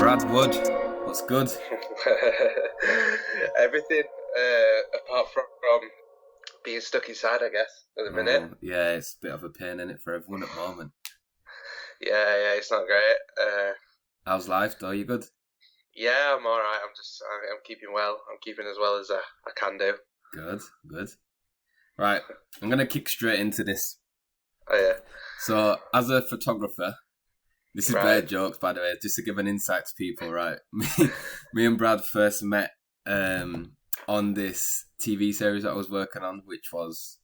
Brad Wood, what's good? Everything apart from being stuck inside, I guess, at the minute. Yeah, it's a bit of a pain in it for everyone at the moment. Yeah, it's not great. How's life though? You good? Yeah, I'm all right. I'm keeping well. I'm keeping as well as I can do. Good. Right, I'm gonna kick straight into this. Oh yeah. So, as a photographer, this is Right. bad jokes, by the way, just to give an insight to people, right? Me and Brad first met on this TV series that I was working on, which was,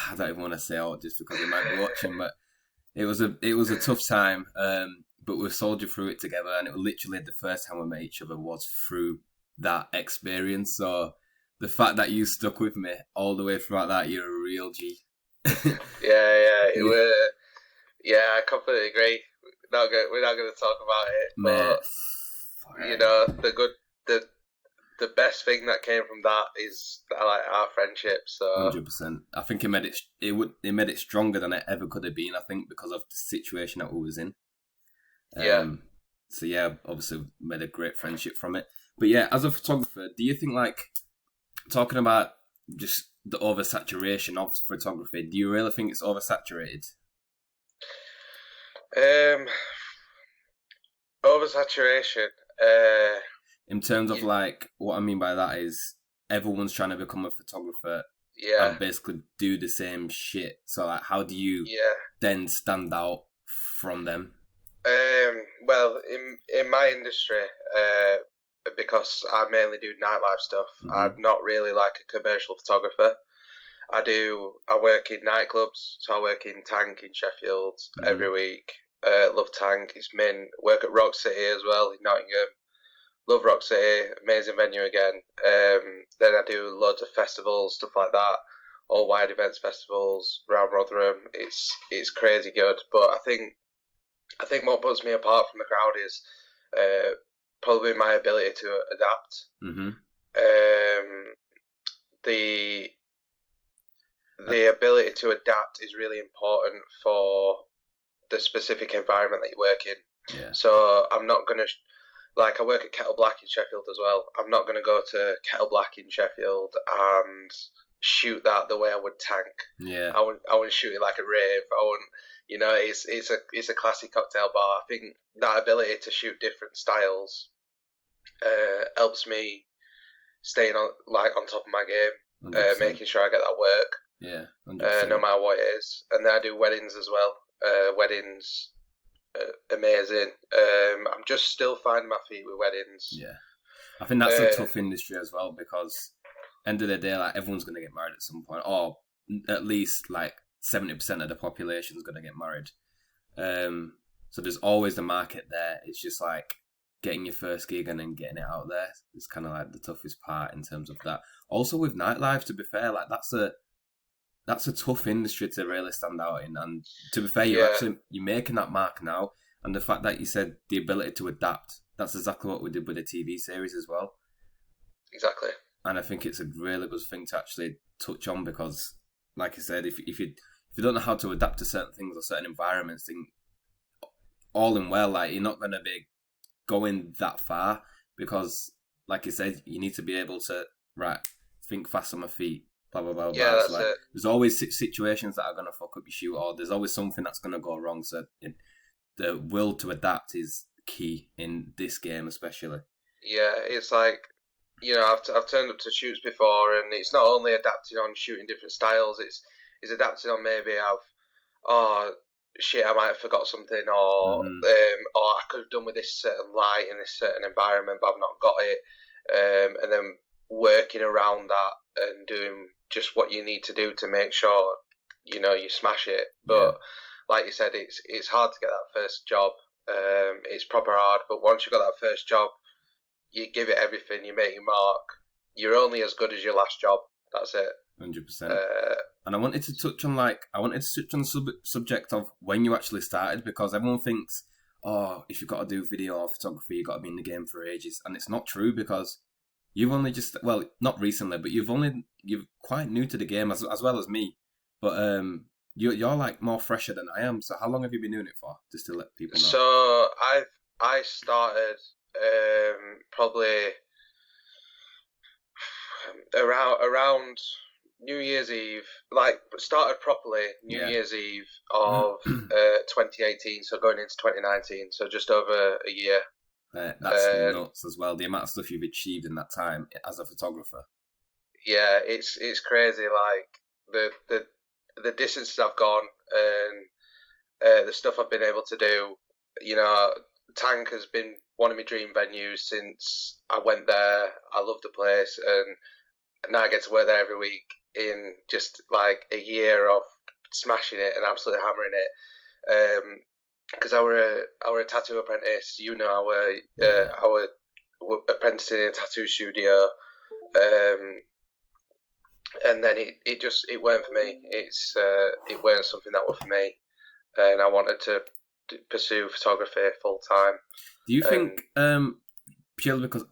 I don't even want to say out just because you might be watching, but it was a tough time. But we soldiered through it together, and it was literally the first time we met each other was through that experience. So the fact that you stuck with me all the way throughout that, you're a real G. Yeah, I completely agree. We're not going to talk about it, but Mate, you know, the best thing that came from that is like our friendship. So 100%. I think it made it stronger than it ever could have been. I think because of the situation that we was in. Yeah. So yeah, obviously made a great friendship from it. But yeah, as a photographer, do you think like talking about just the oversaturation of photography? Do you really think it's oversaturated? Oversaturation. In terms of like, what I mean by that is everyone's trying to become a photographer Yeah. and basically do the same shit. So like, how do you Yeah. then stand out from them? Well, in my industry, because I mainly do nightlife stuff, I'm not really like a commercial photographer. I work in nightclubs, so I work in Tank in Sheffield every week. Love Tank. It's main work at Rock City as well in Nottingham. Love Rock City, amazing venue again. Then I do loads of festivals, stuff like that, all wide events festivals around Rotherham. It's crazy good, but I think what puts me apart from the crowd is probably my ability to adapt. Mm-hmm. The ability to adapt is really important for the specific environment that you work in. Yeah. So I'm not going to, like I work at Kettle Black in Sheffield as well. I'm not going to go to Kettle Black in Sheffield and shoot that the way I would Tank. Yeah. I wouldn't shoot it like a rave. I wouldn't, you know, it's a classy cocktail bar. I think that ability to shoot different styles helps me staying on top of my game, 100%. making sure I get that work. Yeah, 100%. No matter what it is. And then I do weddings as well. Weddings, amazing. I'm just still finding my feet with weddings. Yeah, I think that's a tough industry as well because end of the day, like everyone's gonna get married at some point, or at least like 70% of the population is gonna get married. So there's always the market there. It's just like getting your first gig and then getting it out there. It's kind of like the toughest part in terms of that. Also with nightlife, to be fair, like that's a tough industry to really stand out in. And to be fair, you're making that mark now. And the fact that you said the ability to adapt, that's exactly what we did with the TV series as well. Exactly. And I think it's a really good thing to actually touch on because, like I said, if you don't know how to adapt to certain things or certain environments, then all in well, like you're not going to be going that far because, like you said, you need to be able to think fast on my feet. Blah, blah, blah, yeah, blah. that's so, like, it. There's always situations that are going to fuck up your shoot, or there's always something that's going to go wrong. So the will to adapt is key in this game, especially. Yeah, it's like, you know, I've turned up to shoots before, and it's not only adapting on shooting different styles. It's adapting on maybe I might have forgot something, or I could have done with this certain light in this certain environment, but I've not got it. And then working around that and doing just what you need to do to make sure, you know, you smash it. But like you said, it's hard to get that first job. It's proper hard, but once you got that first job, you give it everything, you make your mark. You're only as good as your last job. That's it. 100%. And I wanted to touch on the subject of when you actually started, because everyone thinks, oh, if you've got to do video or photography, you've got to be in the game for ages. And it's not true because you've only just, well, not recently, but you're quite new to the game as well as me. But you're like more fresher than I am. So how long have you been doing it for? Just to let people know. So I started probably around New Year's Eve, like started properly New Year's Eve of 2018, so going into 2019, so just over a year. That's nuts as well. The amount of stuff you've achieved in that time as a photographer. Yeah, it's crazy. Like the distances I've gone and the stuff I've been able to do. You know, Tank has been one of my dream venues since I went there. I love the place, and now I get to work there every week in just like a year of smashing it and absolutely hammering it. Because I were a tattoo apprentice. You know, I were apprenticing in a tattoo studio. And then it weren't for me. It weren't something that was for me, and I wanted to pursue photography full time. Do you think purely because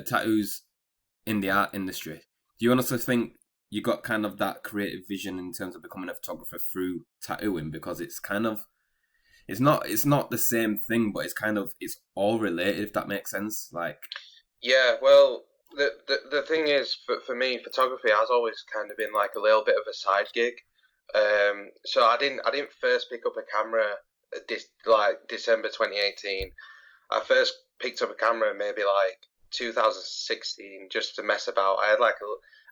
tattoos in the art industry, do you honestly think you got kind of that creative vision in terms of becoming a photographer through tattooing? Because it's kind of it's not the same thing, but it's all related, if that makes sense. Like, yeah, well, the thing is, for me, photography has always kind of been like a little bit of a side gig. So I didn't first pick up a camera December 2018. I first picked up a camera maybe like 2016 just to mess about. I had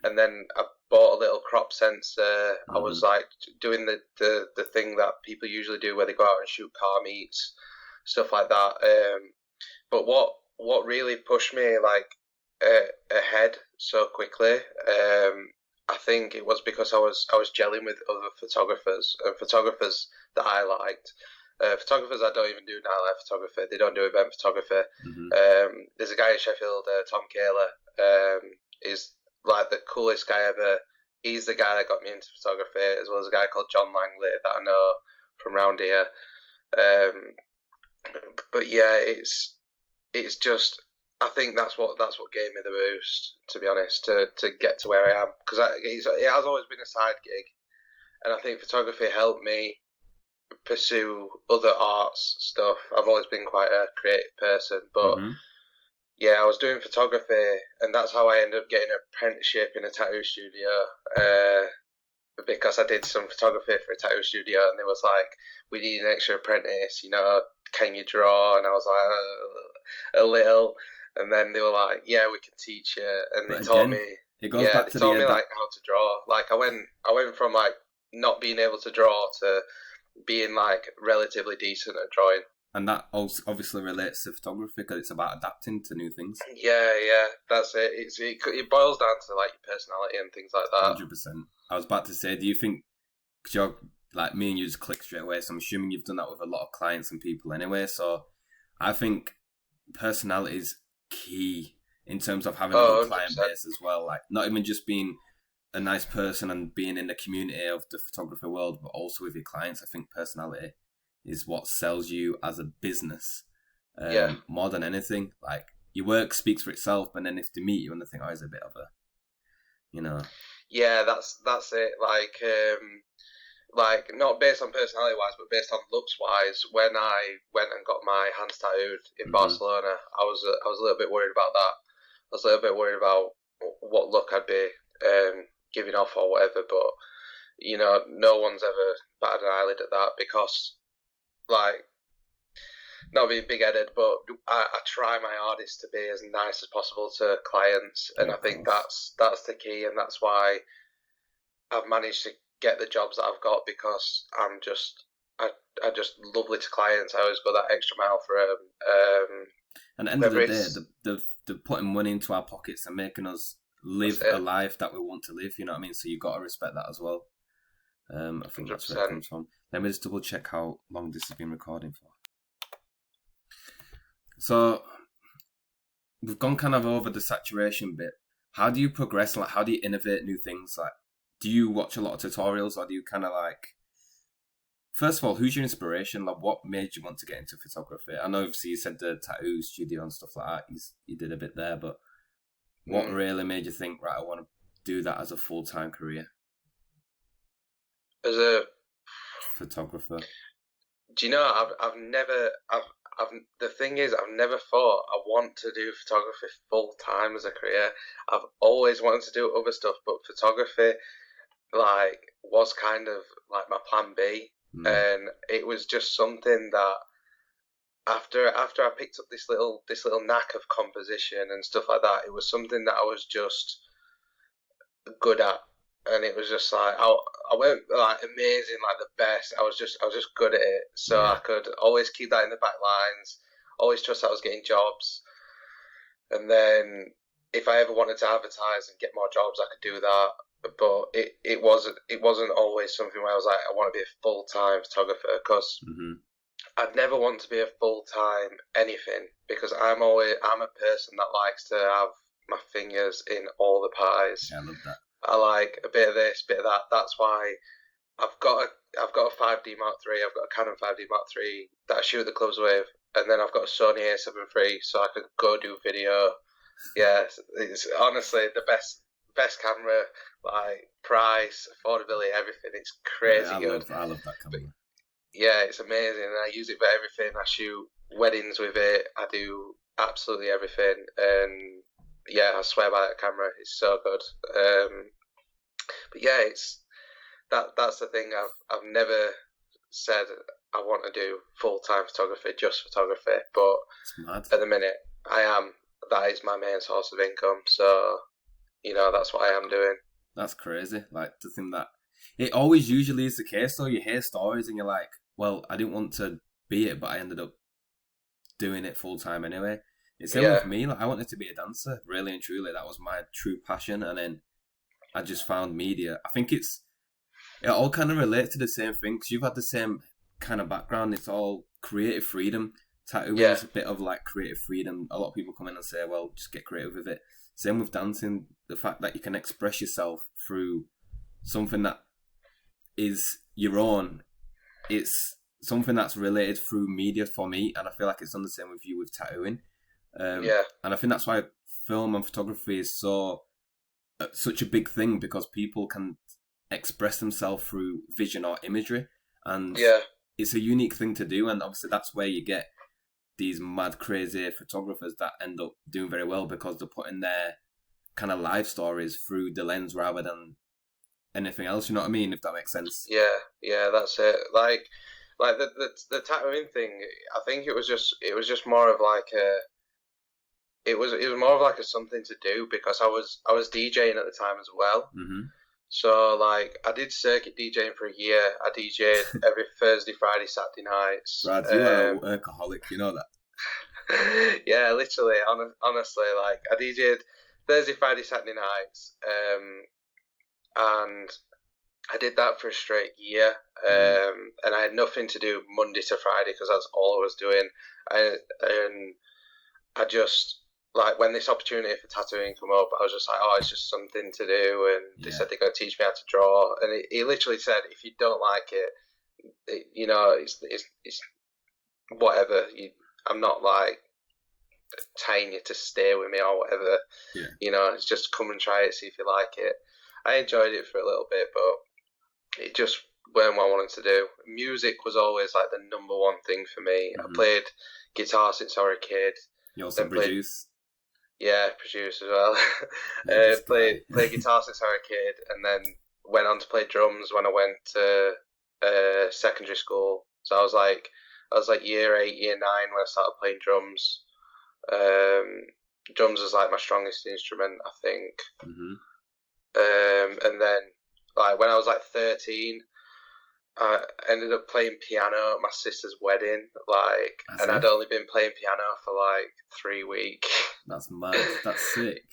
and then I bought a little crop sensor. I was like doing the thing that people usually do where they go out and shoot car meets, stuff like that. But what really pushed me like ahead so quickly, I think it was because I was gelling with other photographers and photographers that I liked. Photographers that don't even do nightlife photography, they don't do event photography. There's a guy in Sheffield, Tom Kaler, is like the coolest guy ever. He's the guy that got me into photography, as well as a guy called John Langley that I know from round here. But yeah, it's just, I think that's what gave me the boost, to be honest, to get to where I am, because it has always been a side gig, and I think photography helped me pursue other arts stuff. I've always been quite a creative person, but yeah, I was doing photography, and that's how I ended up getting an apprenticeship in a tattoo studio, because I did some photography for a tattoo studio, and they was like, we need an extra apprentice, you know, can you draw? And I was like, a little. And then they were like, "Yeah, we can teach you," and they taught me. It goes back to like how to draw. Like I went from like not being able to draw to being like relatively decent at drawing. And that also obviously relates to photography because it's about adapting to new things. Yeah, that's it. It boils down to like your personality and things like that. 100%. I was about to say, do you think, because you're like me and you just click straight away, so I'm assuming you've done that with a lot of clients and people anyway. So I think personality is key in terms of having a good client base as well. Like, not even just being a nice person and being in the community of the photography world, but also with your clients. I think personality is what sells you as a business more than anything. Like, your work speaks for itself, but then if they meet you and they think, oh, he's a bit of a, you know. Yeah, that's it. Like not based on personality wise, but based on looks wise. When I went and got my hands tattooed in Barcelona, I was a little bit worried about that. I was a little bit worried about what look I'd be giving off or whatever. But you know, no one's ever batted an eyelid at that, because like, not being big headed, but I try my hardest to be as nice as possible to clients, and I think that's the key, and that's why I've managed to get the jobs that I've got, because I'm just lovely to clients. I always go that extra mile for them. And at the end of the day, they're putting money into our pockets and making us live a life that we want to live. You know what I mean? So you've got to respect that as well. I think 100%. That's where it comes from. Let me just double check how long this has been recording for. So we've gone kind of over the saturation bit. How do you progress? Like, how do you innovate new things? Like, do you watch a lot of tutorials, or do you kind of like... First of all, who's your inspiration? Like, what made you want to get into photography? I know obviously you said the tattoo studio and stuff like that. You did a bit there, but what really made you think, right, I want to do that as a full-time career? As a photographer? Do you know? The thing is, I've never thought I want to do photography full time as a career. I've always wanted to do other stuff, but photography, like, was kind of like my plan B, and it was just something that after I picked up this little knack of composition and stuff like that, it was something that I was just good at, and it was just like I weren't like amazing, like the best. I was just good at it, so I could always keep that in the back lines. Always trust that I was getting jobs, and then if I ever wanted to advertise and get more jobs, I could do that. But it wasn't always something where I was like I want to be a full time photographer because I'd never want to be a full time anything because I'm a person that likes to have my fingers in all the pies. Yeah, I love that. I like a bit of this, bit of that. That's why I've got a 5D Mark III. I've got a Canon 5D Mark III that I shoot at the clubs with, and then I've got a Sony A7 III, so I could go do video. Yeah, it's honestly the best camera, like price, affordability, everything. It's crazy good. I love that camera. Yeah, it's amazing, and I use it for everything. I shoot weddings with it. I do absolutely everything, and yeah, I swear by that camera. It's so good. But yeah, that's the thing. I've never said I want to do full-time photography, just photography. But at the minute, I am. That is my main source of income. So, that's what I am doing. That's crazy. Like, to think that it always usually is the case. Though you hear stories and you're like, well, I didn't want to be it, but I ended up doing it full time anyway. It's same with me. Like, I wanted to be a dancer, really and truly. That was my true passion, and then I just found media. I think it all kind of relates to the same thing because you've had the same kind of background. It's all creative freedom. Tattooing is a bit of like creative freedom. A lot of people come in and say, well, just get creative with it. Same with dancing. The fact that you can express yourself through something that is your own. It's something that's related through media for me, and I feel like it's done the same with you with tattooing. And I think that's why film and photography is such a big thing because people can express themselves through vision or imagery, and it's a unique thing to do. And obviously, that's where you get these mad, crazy photographers that end up doing very well because they're putting their kind of life stories through the lens rather than anything else. You know what I mean? If that makes sense. Yeah, that's it. Like the tattooing thing. I think it was just more of like a. It was more of like a something to do because I was DJing at the time as well. Mm-hmm. So like I did circuit DJing for a year. I DJ'd every Thursday, Friday, Saturday nights. Brad, you are a workaholic. You know that. Yeah, literally. Honestly, like I DJ'd Thursday, Friday, Saturday nights, and I did that for a straight year. And I had nothing to do Monday to Friday because that's all I was doing. And I just. Like, when this opportunity for tattooing come up, I was just like, oh, it's just something to do. And they said they're going to teach me how to draw. And he literally said, if you don't like it, it's whatever. I'm not, like, tying you to stay with me or whatever. Yeah. It's just come and try it, see if you like it. I enjoyed it for a little bit, but it just weren't what I wanted to do. Music was always, like, the number one thing for me. I played guitar since I was a kid. You also produce? Yeah, produce as well. Played guitar since I was a kid, and then went on to play drums when I went to secondary school. So I was like year 8, year 9 when I started playing drums. Drums is like my strongest instrument, I think. Mm-hmm. And then like when I was like 13, I ended up playing piano at my sister's wedding, and I'd only been playing piano for like 3 weeks. That's mad. That's sick.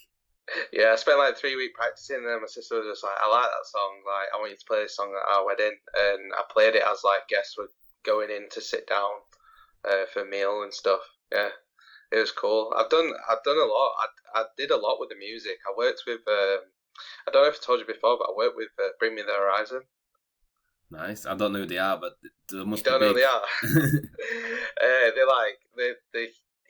Yeah, I spent like 3 weeks practicing, and then my sister was just like, I like that song, like, I want you to play this song at our wedding. And I played it as like guests were going in to sit down for a meal and stuff. Yeah, it was cool. I've done a lot. I did a lot with the music. I worked with, I don't know if I told you before, but I worked with Bring Me the Horizon. Nice. I don't know who they are, but they must be big. You don't know who they are? They're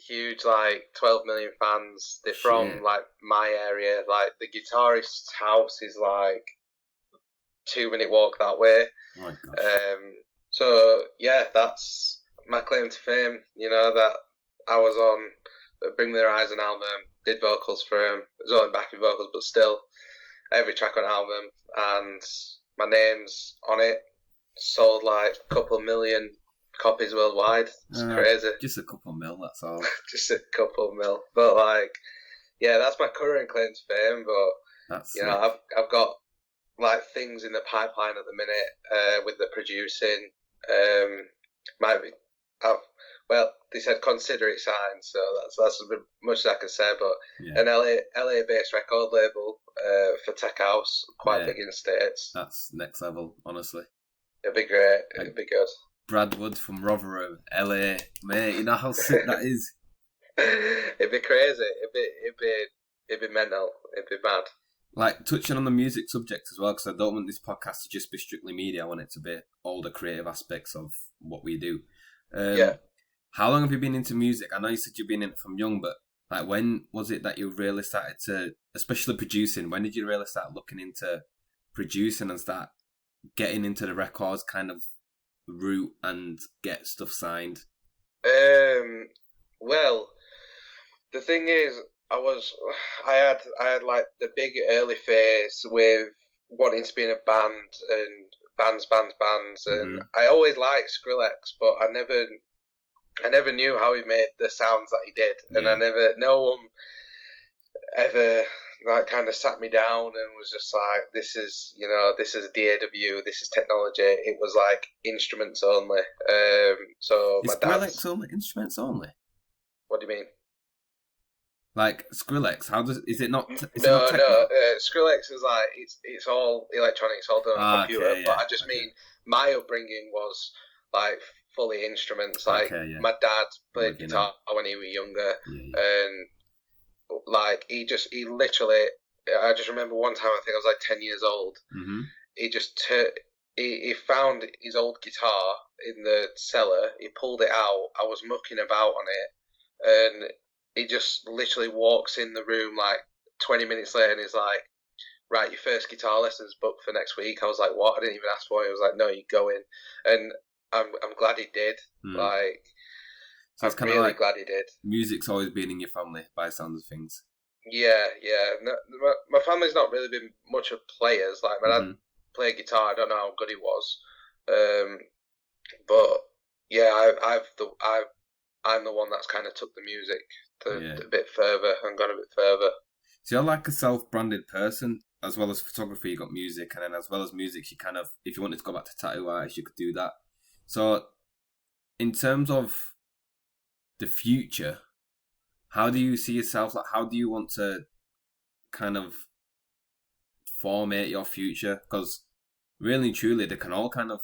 huge, like 12 million fans. They're from like my area. Like the guitarist's house is like 2-minute walk that way. Oh my gosh. So yeah, that's my claim to fame. You know that I was on Bring Me the Horizon album, did vocals for him. It was only backing vocals, but still every track on the album, and my name's on it. Sold like a couple million copies worldwide. It's crazy. Just a couple mil, that's all. Just a couple mil, but like, yeah, that's my current claim to fame. But That's you know, I've got like things in the pipeline at the minute with the producing. Might be, well, they said consider it signed, so that's as much as I can say. But an LA based record label for tech house, quite big in the States. That's next level, honestly. It'd be great. It'd be good. Brad Wood from Rotherham, LA, mate. You know how sick that is. It'd be crazy. It'd be mental. It'd be mad. Like, touching on the music subject as well, because I don't want this podcast to just be strictly media. I want it to be all the creative aspects of what we do. How long have you been into music? I know you said you've been in it from young, but like, when was it that you really started to, especially producing, when did you really start looking into producing and start getting into the records kind of route and get stuff signed? Well, the thing is, I had like the big early phase with wanting to be in a band and bands, and I always liked Skrillex, but I never knew how he made the sounds that he did, and no one ever like kind of sat me down and was just like, this is DAW, this is technology. It was like instruments only. So is Skrillex only instruments only? What do you mean? Like Skrillex, is it not? No. Skrillex is like it's all electronic, it's all done on a computer. Okay, but I just mean my upbringing was like fully instruments. Like my dad played guitar when he was younger, and like he literally. I just remember one time, I think I was like 10 years old. Mm-hmm. He just he found his old guitar in the cellar. He pulled it out. I was mucking about on it, and he just literally walks in the room like 20 minutes later and he's like, right, your first guitar lesson's booked for next week. I was like, what? I didn't even ask for it. He was like, no, you go in. And I'm glad he did. Like, so it's I'm really like glad he did. Music's always been in your family by the sounds of things. Yeah. No, my family's not really been much of players. Like, my dad played guitar. I don't know how good he was. But yeah, I'm the one that's kind of took the music a bit further and gone a bit further. So you're like a self-branded person, as well as photography, you got music, and then as well as music, you kind of, if you wanted to go back to tattoo artists, you could do that. So, in terms of the future, how do you see yourself? Like, how do you want to kind of formate your future? Because really and truly, they can all kind of,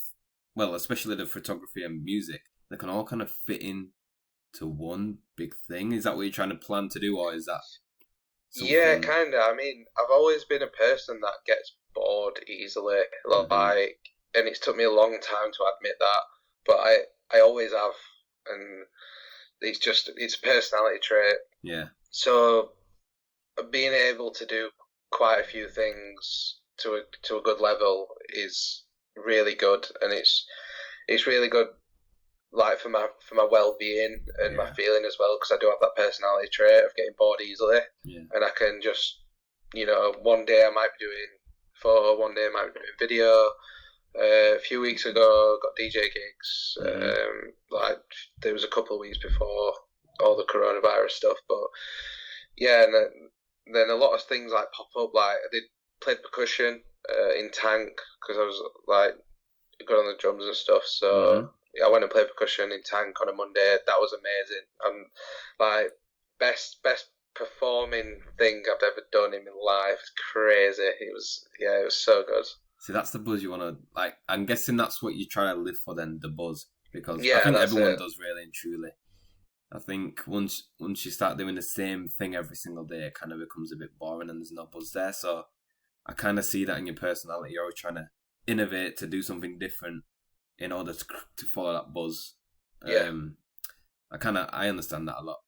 well, especially the photography and music, they can all kind of fit in to one big thing. Is that what you're trying to plan to do, or is that something? Yeah, kind of. I mean, I've always been a person that gets bored easily, like, and it's took me a long time to admit that, but I always have, and it's a personality trait. Yeah. So being able to do quite a few things to a good level is really good, and it's really good. Like for my well-being and my feeling as well, because I do have that personality trait of getting bored easily, and I can just, one day I might be doing photo, one day I might be doing video. A few weeks ago, got DJ gigs. Like there was a couple of weeks before all the coronavirus stuff, but yeah, and then a lot of things like pop up. Like I played percussion in Tank because I was like good on the drums and stuff, so. I went and played percussion in Tank on a Monday. That was amazing. And like best performing thing I've ever done in my life. It's crazy. It was so good. See, that's the buzz you want to like. I'm guessing that's what you're trying to live for then, the buzz, because I think everyone does really and truly. I think once you start doing the same thing every single day, it kind of becomes a bit boring and there's no buzz there. So I kind of see that in your personality. You're always trying to innovate, to do something different, in order to follow that buzz. I understand that a lot.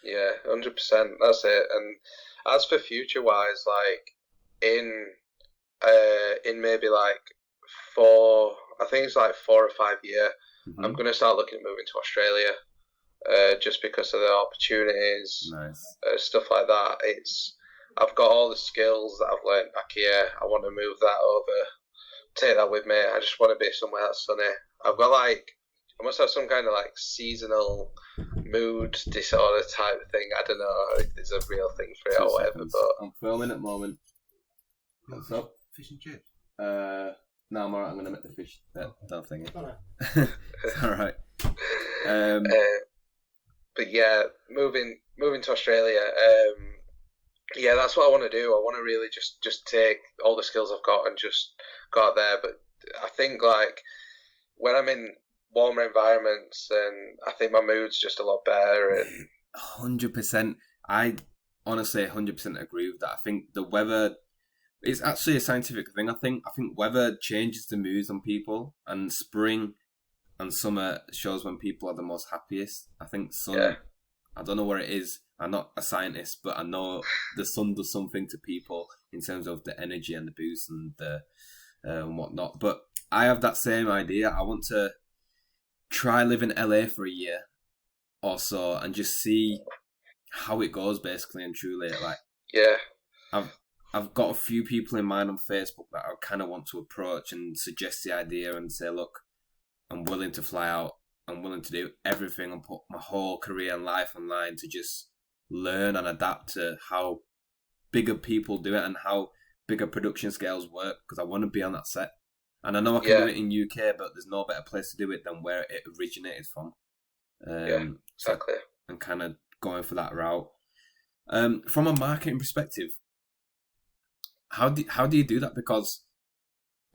Yeah, 100%. That's it. And as for future wise, like in maybe like I think it's like 4 or 5 year. Mm-hmm. I'm going to start looking at moving to Australia, just because of the opportunities, stuff like that. I've got all the skills that I've learned back here. I want to move that over, take that with me. I just want to be somewhere that's sunny. I've got I must have some kind of seasonal mood disorder type thing. I don't know if there's a real thing for it or whatever. But I'm filming at the moment. What's up? Fish and chips. No, I'm alright. I'm gonna make the fish. That thing. It's alright. But yeah, moving to Australia. Yeah, that's what I want to do. I want to really just take all the skills I've got and just go out there. But I think when I'm in warmer environments, and I think my mood's just a lot better. And 100%. I honestly 100% agree with that. I think the weather is actually a scientific thing. I think weather changes the moods on people, and spring and summer shows when people are the most happiest. I think sun. Yeah. I don't know what it is. I'm not a scientist, but I know the sun does something to people in terms of the energy and the boost and the and whatnot. But I have that same idea. I want to try live in LA for a year or so and just see how it goes, basically and truly. Yeah, I've got a few people in mind on Facebook that I kind of want to approach and suggest the idea and say, look, I'm willing to fly out. I'm willing to do everything and put my whole career and life online to just learn and adapt to how bigger people do it and how bigger production scales work, because I want to be on that set. And I know I can do it in UK, but there's no better place to do it than where it originated from. Exactly. So I'm kind of going for that route. From a marketing perspective, how do you do that? Because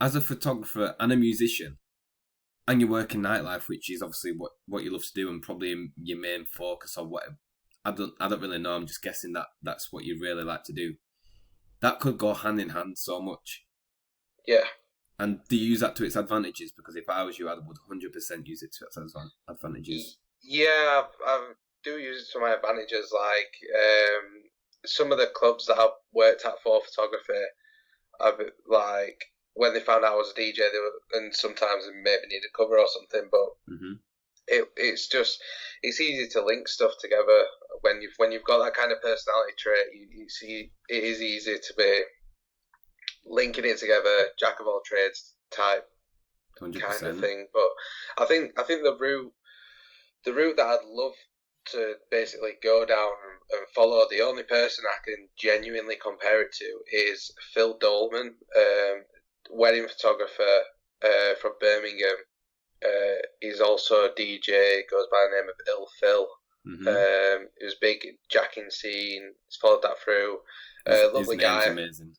as a photographer and a musician, and you work in nightlife, which is obviously what you love to do and probably your main focus or whatever. I don't really know. I'm just guessing that that's what you really like to do. That could go hand in hand so much. Yeah. And do you use that to its advantages? Because if I was you, I would 100% use it to its advantages. Yeah, I do use it to my advantages. Some of the clubs that I've worked at for photography, when they found out I was a DJ, and sometimes they maybe needed cover or something, but it's easy to link stuff together when you've got that kind of personality trait. You see, it is easy to be linking it together, jack of all trades type 100%. kind of thing. But I think the route that I'd love to basically go down and follow, the only person I can genuinely compare it to is Phil Dolman, wedding photographer from Birmingham. He's also a DJ, goes by the name of Ill Phil. He was big jacking scene. He's followed that through. Lovely guy. Amazing.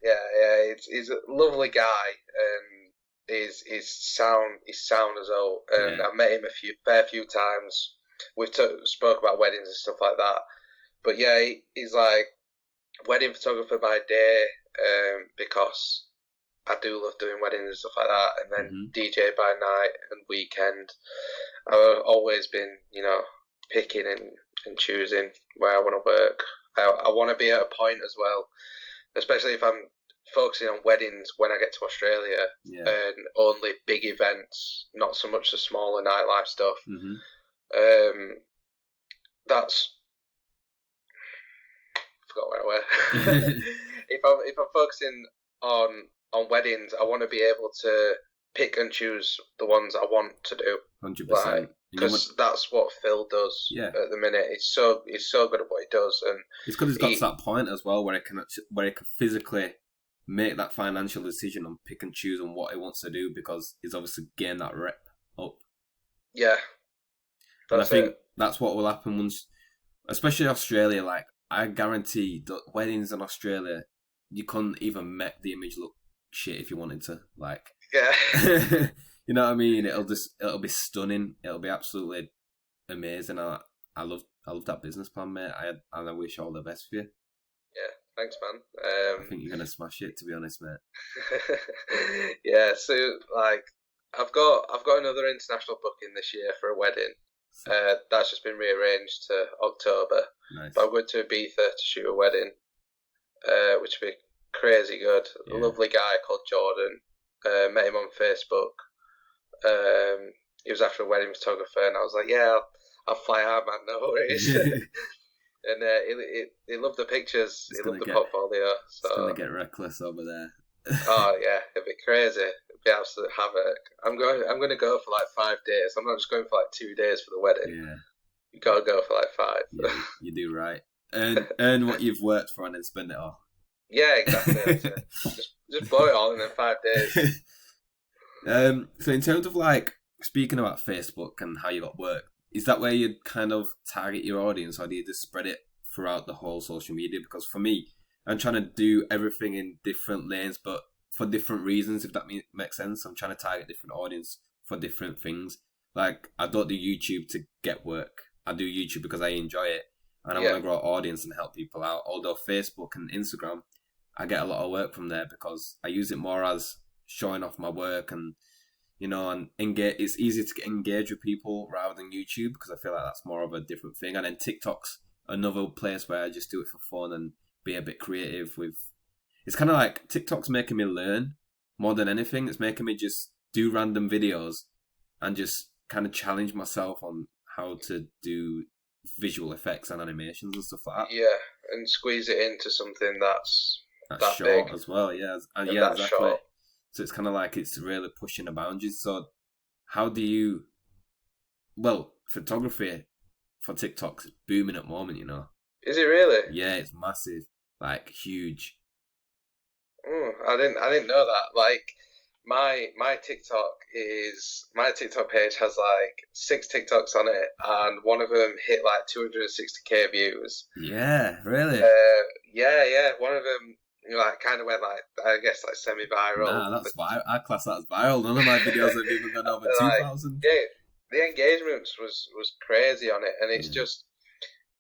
yeah, he's a lovely guy, and his sound as well. And I've met him a fair few times. We've spoke about weddings and stuff like that. But yeah, he's like wedding photographer by day, because I do love doing weddings and stuff like that, and then DJ by night and weekend. I've always been, picking and choosing where I want to work. I want to be at a point as well, especially if I'm focusing on weddings when I get to Australia, and only big events, not so much the smaller nightlife stuff. That's... I forgot where I were. If I'm focusing on weddings, I want to be able to pick and choose the ones I want to do. 100%. Because that's what Phil does at the minute. He's so good at what he does, and it's because he's got to that point as well where he can physically make that financial decision and pick and choose on what he wants to do, because he's obviously gained that rep up. Yeah, and I think that's what will happen once, especially Australia. Like, I guarantee that weddings in Australia, you couldn't even make the image look shit if you wanted to. Like, you know what I mean? It'll be stunning. It'll be absolutely amazing. I love that business plan, mate. And I wish all the best for you. Yeah, thanks, man. I think you're gonna smash it, to be honest, mate. Yeah, so I've got another international booking this year for a wedding. That's just been rearranged to October. Nice. But I'm going to Ibiza to shoot a wedding, which would be crazy good. A lovely guy called Jordan. met him on Facebook. He was after a wedding photographer, and I was like, yeah, I'll fly out, man, no worries. And he loved the pictures, he loved the portfolio. So it's going to get reckless over there. Oh yeah, it'd be crazy. It'd be absolute havoc. I'm going to go for like 5 days. I'm not just going for like 2 days for the wedding. Yeah. You gotta go for like 5. Yeah, you do right. Earn what you've worked for and then spend it all. Yeah, exactly. just blow it all in 5 days. So in terms of like speaking about Facebook and how you got work, is that where you kind of target your audience, or do you just spread it throughout the whole social media? Because for me, I'm trying to do everything in different lanes, but for different reasons, if that makes sense. I'm trying to target different audience for different things. Like, I don't do YouTube to get work. I do YouTube because I enjoy it, and I want to grow an audience and help people out. Although Facebook and Instagram, I get a lot of work from there because I use it more as showing off my work, and and engage. It's easier to get engaged with people rather than YouTube because I feel like that's more of a different thing. And then TikTok's another place where I just do it for fun and be a bit creative with. It's kind of like TikTok's making me learn more than anything. It's making me just do random videos and just kind of challenge myself on how to do visual effects and animations and stuff like that. Yeah, and squeeze it into something that's that short big as well. Yeah, and yeah, exactly. Short. So it's kind of like it's really pushing the boundaries. So how do you? Well, photography for TikTok's booming at the moment. Is it really? Yeah, it's massive, like huge. I didn't know that. Like my TikTok page has like 6 TikToks on it, and one of them hit like 260k views. Yeah, really. Yeah. One of them, like kind of went like, I guess, like semi-viral. Nah, that's viral. I class that as viral. None of my videos have even gone over 2,000. Yeah, the engagement was crazy on it, and it's just.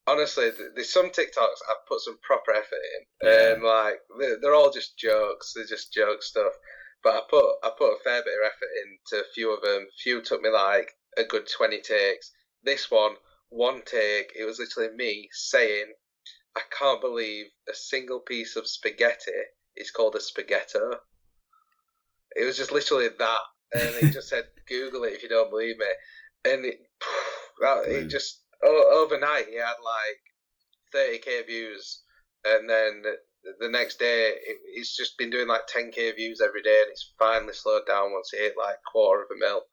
Honestly, there's some TikToks I've put some proper effort in, and like they're all just jokes. They're just joke stuff. But I put a fair bit of effort into a few of them. A few took me like a good 20 takes. This one take, it was literally me saying, "I can't believe a single piece of spaghetti is called a spaghetto." It was just literally that, and it just said, "Google it if you don't believe me." And it just. Overnight, he had like 30k views, and then the next day, he's just been doing like 10k views every day, and it's finally slowed down once it hit like 250,000.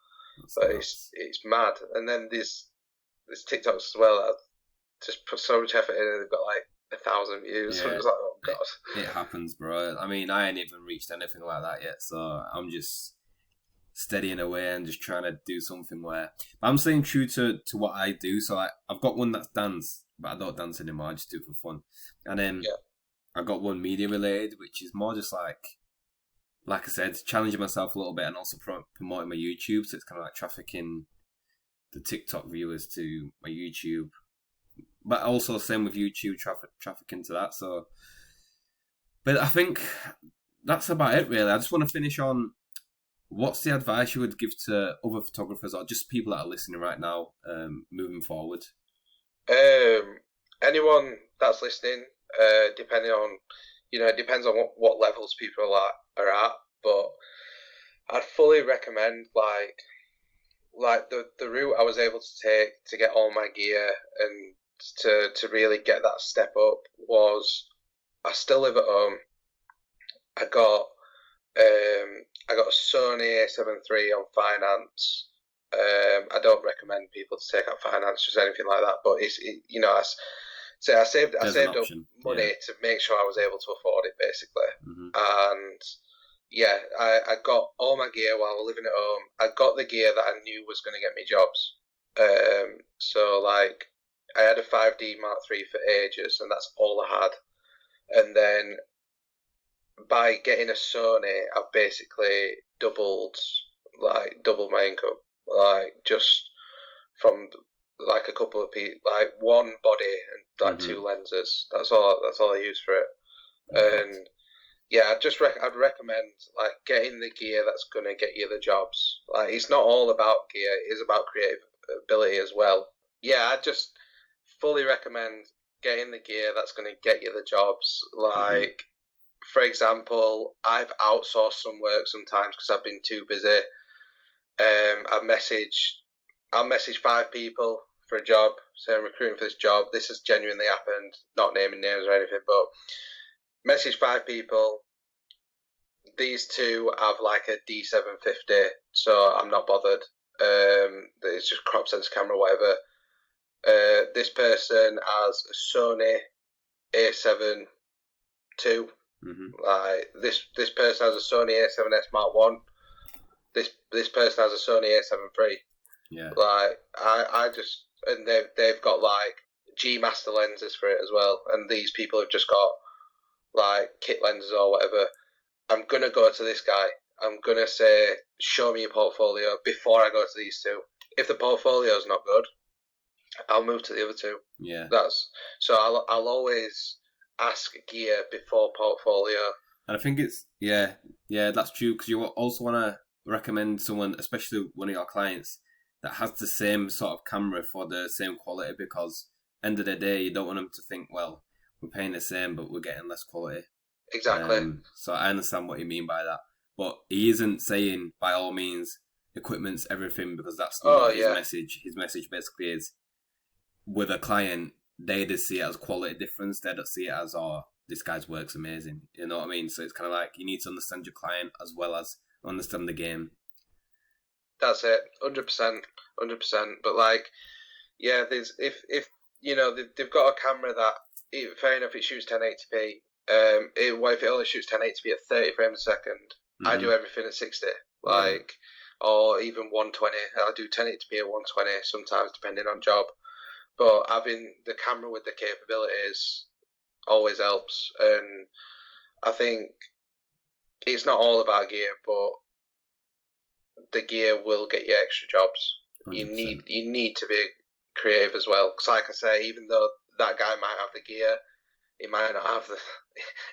But it's mad. And then there's TikToks as well that just put so much effort in, and they've got like 1,000 views. So it was like, oh god. It happens, bro. I mean, I ain't even reached anything like that yet, so I'm just steadying away and just trying to do something where I'm staying true to what I do. So I've got one that's dance, but I don't dance anymore. I just do it for fun. And then I got one media related, which is more just like I said, challenging myself a little bit and also promoting my YouTube. So it's kind of like trafficking the TikTok viewers to my YouTube, but also same with YouTube, trafficking to that. So, but I think that's about it really. I just want to finish on, what's the advice you would give to other photographers or just people that are listening right now, moving forward? Anyone that's listening, depending on, it depends on what levels people are at, but I'd fully recommend like the route I was able to take to get all my gear and to really get that step up was, I still live at home. I got a Sony A7 III on finance. I don't recommend people to take out finance, just anything like that. But I saved up money to make sure I was able to afford it, basically. Mm-hmm. And yeah, I got all my gear while I was living at home. I got the gear that I knew was going to get me jobs. So like, I had a 5D Mark III for ages, and that's all I had. And then by getting a Sony, I've basically doubled my income, like just from like a couple of people, like one body and like 2 lenses. That's all I use for it. And yeah, I'd recommend like getting the gear that's gonna get you the jobs. Like, it's not all about gear; it is about creative ability as well. Yeah, I just fully recommend getting the gear that's gonna get you the jobs. Like, for example, I've outsourced some work sometimes because I've been too busy. I'll message 5 people for a job, say I'm recruiting for this job. This has genuinely happened, not naming names or anything, but message 5 people. These 2 have like a D750, so I'm not bothered. It's just crop sensor camera, whatever. This person has a Sony A7 II. Like this person has a Sony A7S Mark 1. This person has a Sony A7 III. Yeah. Like I just, and they've got like G Master lenses for it as well, and these people have just got like kit lenses or whatever. I'm gonna go to this guy. I'm gonna say, show me your portfolio before I go to these 2. If the portfolio's not good, I'll move to the other 2. Yeah. So I'll always ask gear before portfolio. And I think it's that's true, because you also want to recommend someone, especially one of your clients, that has the same sort of camera for the same quality, because end of the day you don't want them to think, well, we're paying the same but we're getting less quality. Exactly. So I understand what you mean by that, but he isn't saying by all means equipment's everything, because that's not his message. His message basically is, with a client, they just see it as quality difference. They don't see it as, oh, this guy's work's amazing. You know what I mean? So it's kind of like, you need to understand your client as well as understand the game. That's it, 100%. But like, yeah, there's if you know they've got a camera that, fair enough, it shoots 1080p. If it only shoots 1080p at 30 frames a second, I do everything at 60. Like, or even 120. I'll do 1080p at 120 sometimes, depending on job. But having the camera with the capabilities always helps, and I think it's not all about gear, but the gear will get you extra jobs. 100%. You need to be creative as well, because like I say, even though that guy might have the gear, he might not have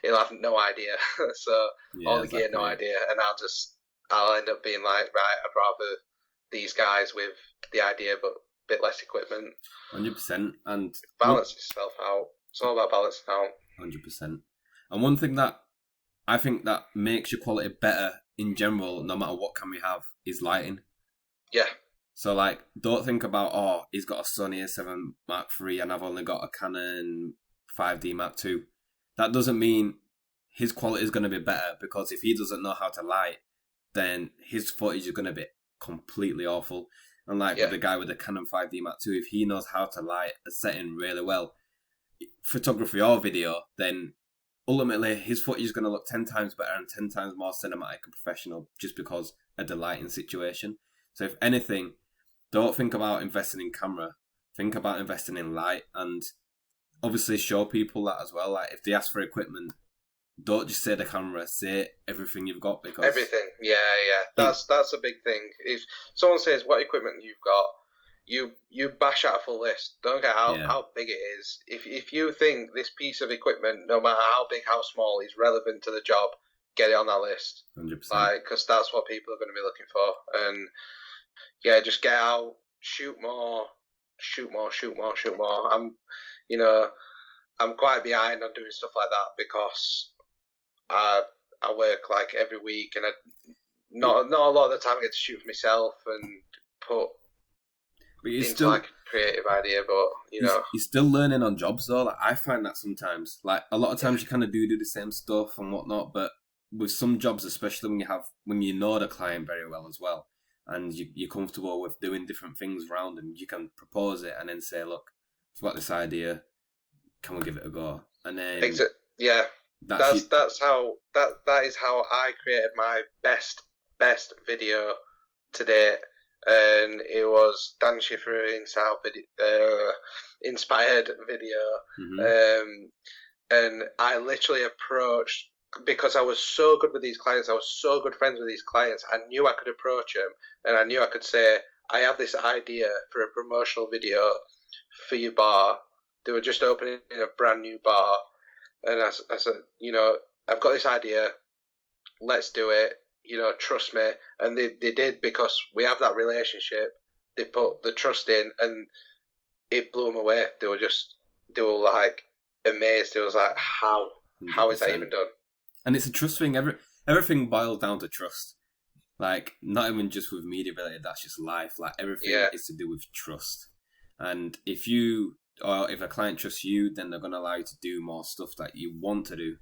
he'll have no idea. So all the gear, no idea, and I'll end up being like, right, I'd rather these guys with the idea but a bit less equipment. 100%. And balance itself out. It's all about balancing out. 100%. And one thing that I think that makes your quality better in general, no matter what camera you have, is lighting. Yeah. So like, don't think about, oh, he's got a Sony A7 Mark III and I've only got a Canon 5D Mark II. That doesn't mean his quality is going to be better, because if he doesn't know how to light, then his footage is going to be completely awful. And like with the guy with the Canon 5D Mark II, if he knows how to light a setting really well, photography or video, then ultimately his footage is going to look 10 times better and 10 times more cinematic and professional, just because of the lighting situation. So if anything, don't think about investing in camera, think about investing in light, and obviously show people that as well. Like, if they ask for equipment, don't just say the camera, say everything you've got, because everything. Yeah. That's a big thing. If someone says what equipment you've got, you bash out a full list. Don't get how big it is. If you think this piece of equipment, no matter how big, how small, is relevant to the job, get it on that list. 100%. Like, because that's what people are going to be looking for. And yeah, just get out, shoot more. I'm quite behind on doing stuff like that, because I work like every week, and not a lot of the time I get to shoot for myself and put into still, like a creative idea, but you're still learning on jobs though. Like, I find that sometimes, like a lot of times you kind of do the same stuff and whatnot, but with some jobs, especially when you know the client very well as well, and you're comfortable with doing different things around them, you can propose it and then say, look, I've got this idea, can we give it a go? And then that is how I created my best video to date, and it was Dan Schiffer inspired video. And I literally approached, because I was so good with these clients, I was so good friends with these clients, I knew I could approach them, and I knew I could say, I have this idea for a promotional video for your bar. They were just opening a brand new bar, and I said, I've got this idea, let's do it, trust me. And they did, because we have that relationship. They put the trust in, and it blew them away. They were like amazed. It was like, how is that even done? And it's a trust thing. Everything boils down to trust. Like, not even just with media related, that's just life. Like, everything is to do with trust. And if a client trusts you, then they're going to allow you to do more stuff that you want to do.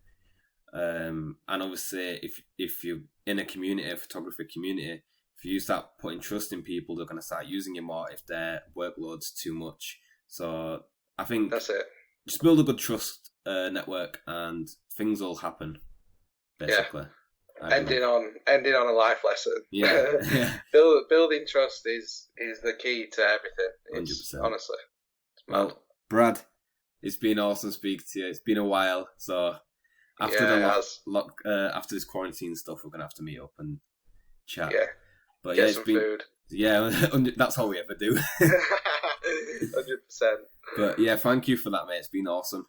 And obviously, if you're in a community, a photography community, if you start putting trust in people, they're going to start using you more if their workload's too much. So I think that's it. Just build a good trust network, and things will happen. Basically, ending on a life lesson. Yeah. Building trust is the key to everything. 100%. Honestly. Well, Brad, it's been awesome speaking to you. It's been a while, so after after this quarantine stuff, we're gonna have to meet up and chat. Yeah. But get some food. Yeah, that's all we ever do. 100%. But yeah, thank you for that, mate. It's been awesome.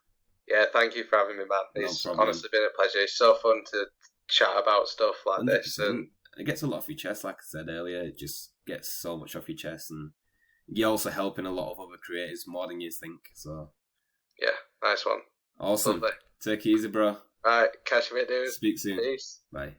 Yeah, thank you for having me, man. It's honestly been a pleasure. It's so fun to chat about stuff like 100%. This. And it gets a lot off your chest, like I said earlier. It just gets so much off your chest, and you're also helping a lot of other creators more than you think. So yeah, nice one. Awesome. Lovely. Take it easy, bro. All right, catch you, dude. Speak soon. Peace. Bye.